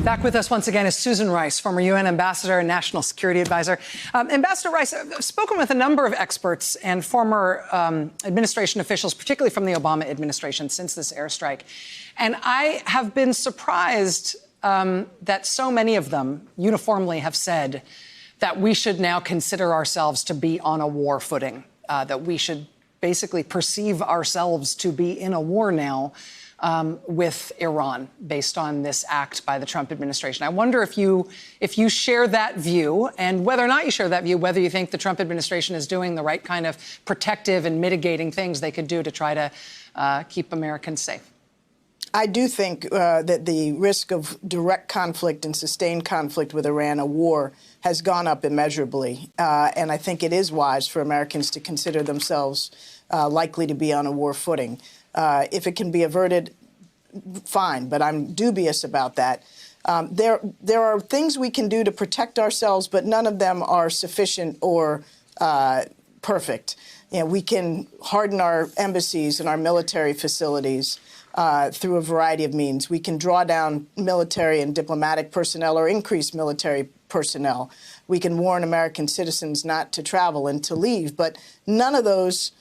Back with us once again is Susan Rice, former UN ambassador and national security advisor. Ambassador Rice, I've spoken with a number of experts and former administration officials, particularly from the Obama administration, since this airstrike. And I have been surprised that so many of them uniformly have said that we should now consider ourselves to be on a war footing, that we should basically perceive ourselves to be in a war now with Iran based on this act by the Trump administration. I wonder if you share that view, and whether or not you share that view, whether you think the Trump administration is doing the right kind of protective and mitigating things they could do to try to keep Americans safe. I do think that the risk of direct conflict and sustained conflict with Iran, a war, has gone up immeasurably. And I think it is wise for Americans to consider themselves likely to be on a war footing. If it can be averted, fine, but I'm dubious about that. There are things we can do to protect ourselves, but none of them are sufficient or perfect. You know, we can harden our embassies and our military facilities through a variety of means. We can draw down military and diplomatic personnel or increase military personnel. We can warn American citizens not to travel and to leave, but none of those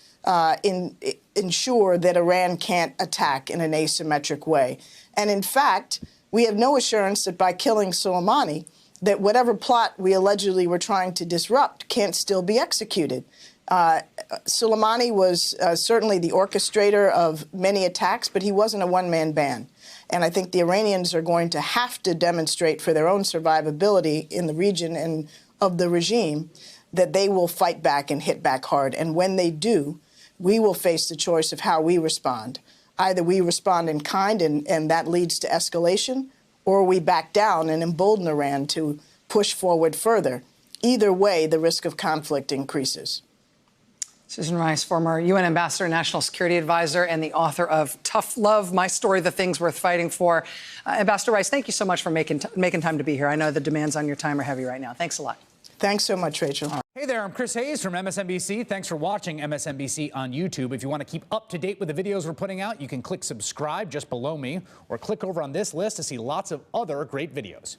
ensure that Iran can't attack in an asymmetric way. And in fact, we have no assurance that by killing Soleimani, that whatever plot we allegedly were trying to disrupt can't still be executed. Soleimani was certainly the orchestrator of many attacks, but he wasn't a one-man band. And I think the Iranians are going to have to demonstrate for their own survivability in the region and of the regime that they will fight back and hit back hard. And when they do, we will face the choice of how we respond. Either we respond in kind and that leads to escalation, or we back down and embolden Iran to push forward further. Either way, the risk of conflict increases. Susan Rice, former UN ambassador, national security advisor, and the author of Tough Love, My Story, The Things Worth Fighting For. Ambassador Rice, thank you so much for making time to be here. I know the demands on your time are heavy right now. Thanks a lot. Thanks so much, Rachel. Hey there, I'm Chris Hayes from MSNBC. Thanks for watching MSNBC on YouTube. If you want to keep up to date with the videos we're putting out, you can click subscribe just below me, or click over on this list to see lots of other great videos.